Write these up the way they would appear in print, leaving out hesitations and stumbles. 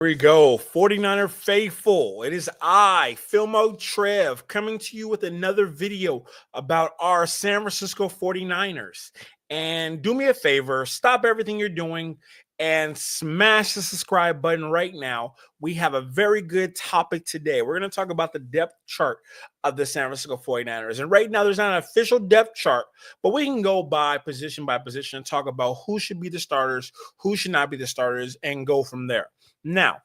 Here we go, 49er Faithful. It is I, Filmo Trev, coming to you with another video about our San Francisco 49ers. And do me a favor, stop everything you're doing and smash the subscribe button right now. We have a very good topic today. We're going to talk about the depth chart of the San Francisco 49ers. And right now, there's not an official depth chart, but we can go by position and talk about who should be the starters, who should not be the starters, and go from there. Now,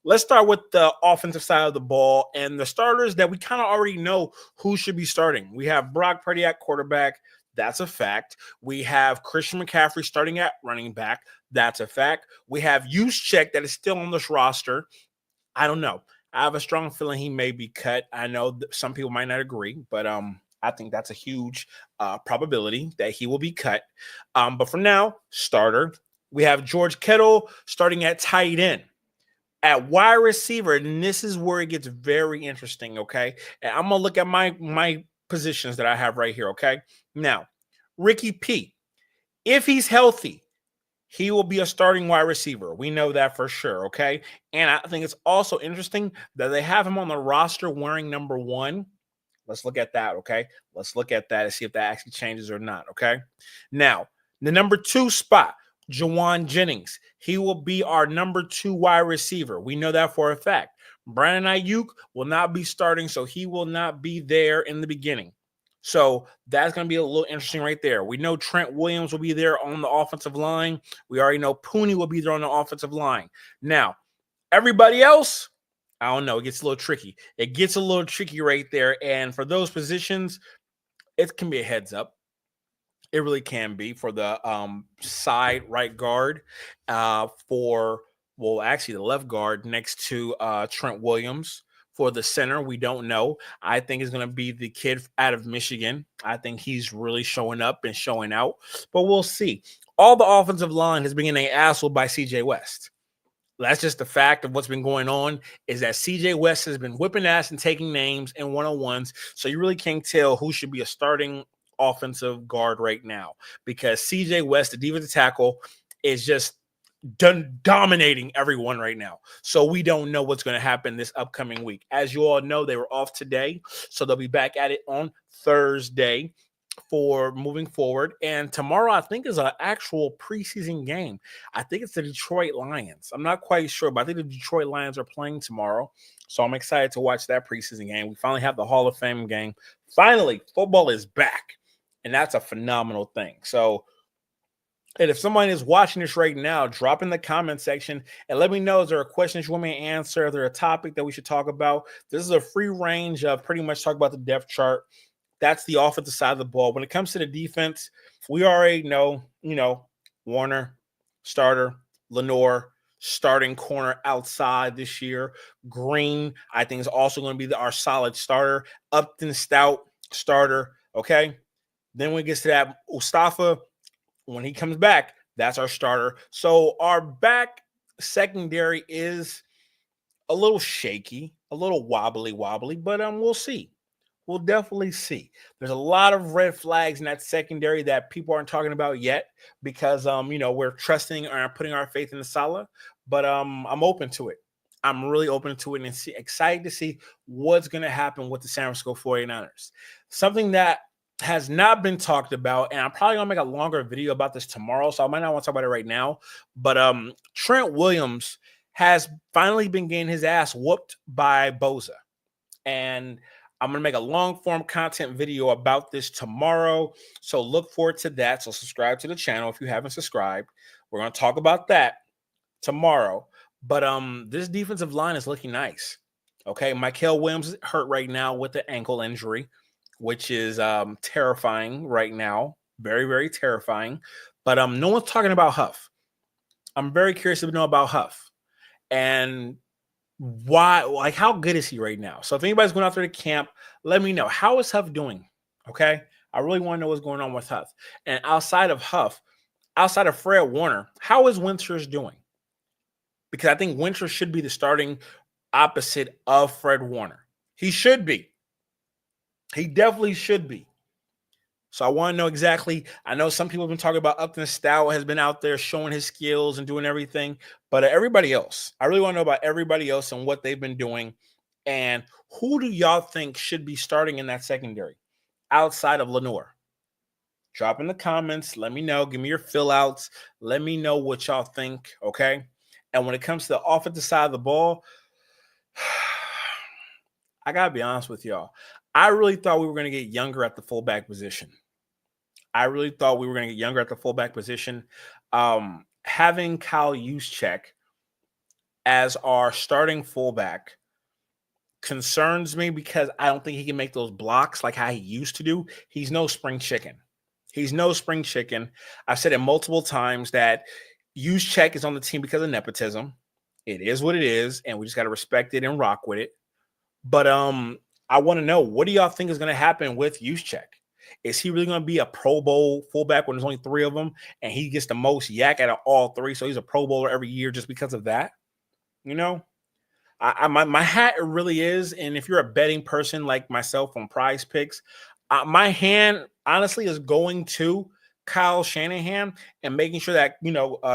let's start with the offensive side of the ball and the starters that we kind of already know who should be starting. We have Brock Purdy at quarterback. That's a fact. We have Christian McCaffrey starting at running back. That's a fact. We have Juszczyk that is still on this roster. I don't know. I have a strong feeling he may be cut. I know some people might not agree, but I think that's a huge probability that he will be cut. But for now, starter. We have George Kittle starting at tight end. At wide receiver, and this is where it gets very interesting, okay? And I'm going to look at my positions that I have right here, okay? Now, Ricky P, if he's healthy, he will be a starting wide receiver. We know that for sure, okay? And I think it's also interesting that they have him on the roster wearing number 1. Let's look at that, okay? Let's look at that and see if that actually changes or not, okay? Now, the number 2 spot, Juwan Jennings. He will be our number 2 wide receiver. We know that for a fact. Brandon Aiyuk will not be starting, so he will not be there in the beginning. So that's going to be a little interesting right there. We know Trent Williams will be there on the offensive line. We already know Pooney will be there on the offensive line. Now, everybody else, I don't know. It gets a little tricky. It gets a little tricky right there. And for those positions, it can be a heads up. It really can be for the side right guard, actually the left guard next to Trent Williams. For the center, we don't know. I think it's going to be the kid out of Michigan. I think he's really showing up and showing out, but we'll see. All the offensive line has been getting assholed by CJ West. That's just the fact of what's been going on is that CJ West has been whipping ass and taking names in one-on-ones, so you really can't tell who should be a starting offensive guard right now because CJ West, the defensive tackle, is just dominating everyone right now. So we don't know what's going to happen this upcoming week. As you all know, they were off today, so they'll be back at it on Thursday for moving forward. And tomorrow, I think, is an actual preseason game. I think it's the Detroit Lions. I'm not quite sure, but I think the Detroit Lions are playing tomorrow. So I'm excited to watch that preseason game. We finally have the Hall of Fame game. Finally, football is back. And that's a phenomenal thing. So, and if somebody is watching this right now, drop in the comment section and let me know if there are questions you want me to answer. If there's a topic that we should talk about. This is a free range of pretty much talk about the depth chart. That's the offensive side of the ball. When it comes to the defense, we already know, Warner, starter, Lenore, starting corner outside this year. Green, I think, is also going to be our solid starter. Upton Stout, starter, okay? Then when it gets to that, Mustafa, when he comes back, that's our starter. So our back secondary is a little shaky, a little wobbly, but we'll see. We'll definitely see. There's a lot of red flags in that secondary that people aren't talking about yet because, we're trusting or putting our faith in the Salah. But I'm open to it. I'm really open to it and excited to see what's going to happen with the San Francisco 49ers. Something that has not been talked about, and I'm probably going to make a longer video about this tomorrow, so I might not want to talk about it right now. But Trent Williams has finally been getting his ass whooped by Bosa. And I'm going to make a long-form content video about this tomorrow, so look forward to that. So subscribe to the channel if you haven't subscribed. We're going to talk about that tomorrow. But this defensive line is looking nice. Okay, Mykel Williams is hurt right now with the ankle injury, which is terrifying right now. Very, very terrifying. But no one's talking about Huff. I'm very curious to know about Huff. And why, how good is he right now? So if anybody's going out there to camp, let me know. How is Huff doing? Okay? I really want to know what's going on with Huff. And outside of Huff, outside of Fred Warner, how is Winters doing? Because I think Winters should be the starting opposite of Fred Warner. He should be. He definitely should be. So I want to know exactly. I know some people have been talking about Upton Stout has been out there showing his skills and doing everything, but everybody else, I really want to know about everybody else and what they've been doing, and who do y'all think should be starting in that secondary outside of Lenore? Drop in the comments. Let me know. Give me your fill outs. Let me know what y'all think. Okay. And when it comes to the offensive side of the ball, I gotta be honest with y'all. I really thought we were going to get younger at the fullback position. I really thought we were going to get younger at the fullback position. Having Kyle Juszczyk as our starting fullback concerns me because I don't think he can make those blocks like how he used to do. He's no spring chicken. He's no spring chicken. I've said it multiple times that Juszczyk is on the team because of nepotism. It is what it is, and we just got to respect it and rock with it. But I want to know, what do y'all think is going to happen with Juszczyk? Is he really going to be a Pro Bowl fullback when there's only 3 of them and he gets the most yak out of all 3? So he's a Pro Bowler every year just because of that? You know, my hat really is. And if you're a betting person like myself on Prize Picks, my hand honestly is going to Kyle Shanahan and making sure that,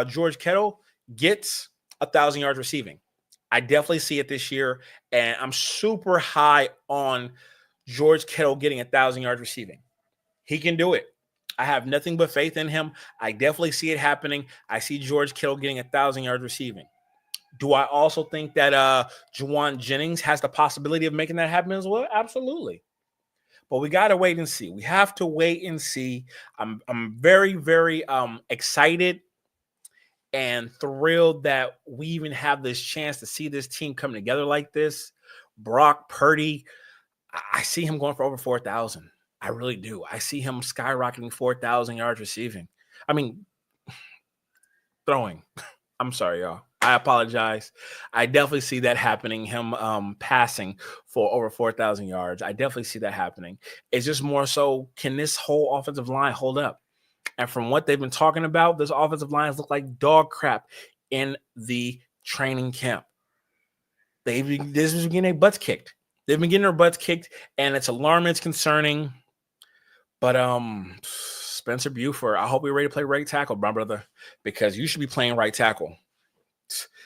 George Kittle gets 1,000 yards receiving. I definitely see it this year. And I'm super high on George Kittle getting 1,000 yards receiving. He can do it. I have nothing but faith in him. I definitely see it happening. I see George Kittle getting 1,000 yards receiving. Do I also think that Juwan Jennings has the possibility of making that happen as well? Absolutely. But we got to wait and see. We have to wait and see. I'm very, very excited and thrilled that we even have this chance to see this team come together like this. Brock Purdy, I see him going for over 4,000. I really do. I see him skyrocketing 4,000 yards receiving. I mean, throwing. I'm sorry, y'all. I apologize. I definitely see that happening, him passing for over 4,000 yards. I definitely see that happening. It's just more so, can this whole offensive line hold up? And from what they've been talking about, this offensive lines look like dog crap in the training camp. This is getting their butts kicked. They've been getting their butts kicked, and it's alarming. It's concerning. But Spencer Buford, I hope you're ready to play right tackle, my brother, because you should be playing right tackle.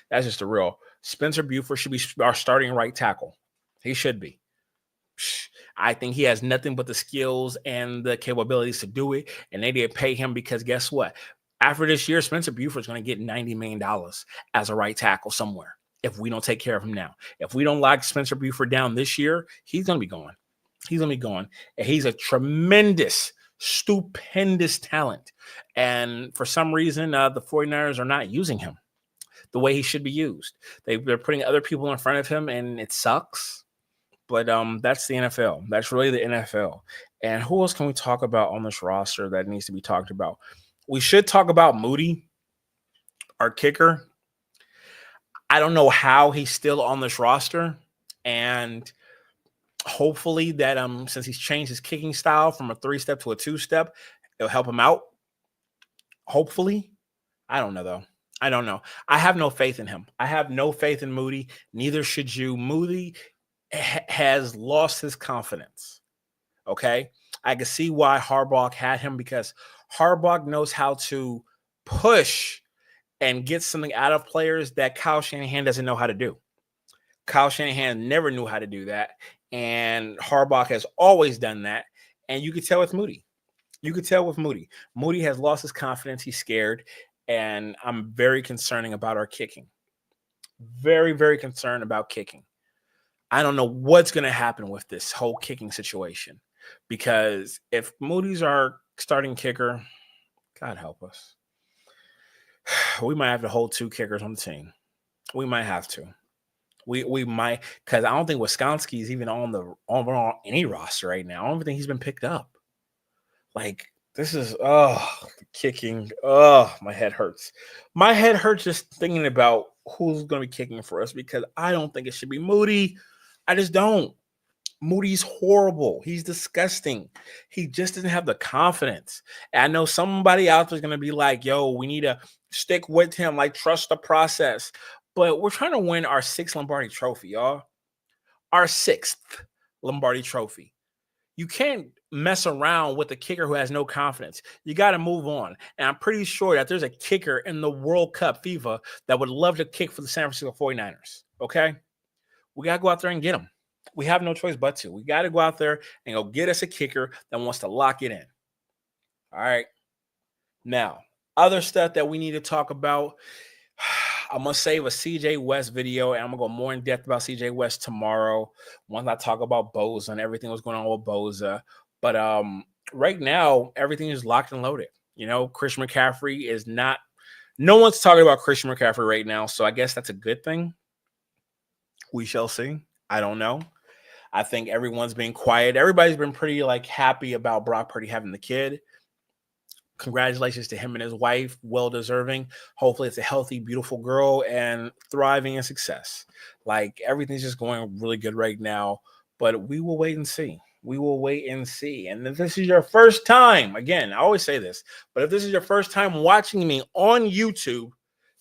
That's just the real. Spencer Buford should be our starting right tackle. He should be. I think he has nothing but the skills and the capabilities to do it, and they did pay him because guess what? After this year, Spencer Buford is going to get $90 million as a right tackle somewhere if we don't take care of him now. If we don't lock Spencer Buford down this year, he's going to be gone. He's going to be gone. And he's a tremendous, stupendous talent. And for some reason, the 49ers are not using him the way he should be used. They're putting other people in front of him, and it sucks. But that's the NFL. That's really the NFL. And who else can we talk about on this roster that needs to be talked about? We should talk about Moody, our kicker. I don't know how he's still on this roster. And hopefully that since he's changed his kicking style from a 3-step to a 2-step, it'll help him out. Hopefully. I don't know, though. I don't know. I have no faith in him. I have no faith in Moody. Neither should you. Moody has lost his confidence. Okay? I can see why Harbaugh had him, because Harbaugh knows how to push and get something out of players that Kyle Shanahan doesn't know how to do. Kyle Shanahan never knew how to do that, and Harbaugh has always done that, and you could tell with Moody. Moody has lost his confidence. He's scared, and I'm very concerning about our kicking. Very, very concerned about kicking. I don't know what's going to happen with this whole kicking situation, because if Moody's our starting kicker, God help us, we might have to hold 2 kickers on the team. We might have to. We might, because I don't think Wisconsin is even on any roster right now. I don't even think he's been picked up. Like, this is the kicking. My head hurts. My head hurts just thinking about who's going to be kicking for us, because I don't think it should be Moody. I just don't. Moody's horrible. He's disgusting. He just doesn't have the confidence. And I know somebody out there is going to be like, yo, we need to stick with him, like, trust the process. But we're trying to win our 6th Lombardi trophy, y'all. Our 6th Lombardi trophy. You can't mess around with a kicker who has no confidence. You got to move on. And I'm pretty sure that there's a kicker in the World Cup FIFA that would love to kick for the San Francisco 49ers. Okay? We got to go out there and get them. We have no choice but to. We got to go out there and go get us a kicker that wants to lock it in. All right. Now, other stuff that we need to talk about. I'm going to save a CJ West video, and I'm going to go more in depth about CJ West tomorrow once I talk about Bosa and everything that's going on with Bosa. But right now, everything is locked and loaded. You know, Christian McCaffrey is not – no one's talking about Christian McCaffrey right now, so I guess that's a good thing. We shall see. I don't know. I think everyone's been quiet. Everybody's been pretty, happy about Brock Purdy having the kid. Congratulations to him and his wife. Well deserving. Hopefully it's a healthy, beautiful girl and thriving in success. Everything's just going really good right now, but we will wait and see. We will wait and see. And if this is your first time, again, I always say this, but if this is your first time watching me on YouTube,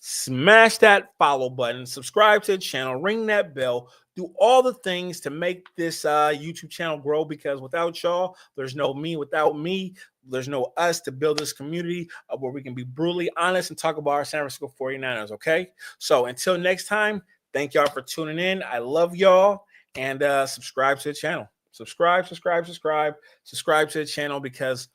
smash that follow button, subscribe to the channel, ring that bell, do all the things to make this YouTube channel grow, because without y'all, there's no me. Without me, there's no us to build this community where we can be brutally honest and talk about our San Francisco 49ers, okay? So until next time, thank y'all for tuning in. I love y'all, and subscribe to the channel. Subscribe to the channel, because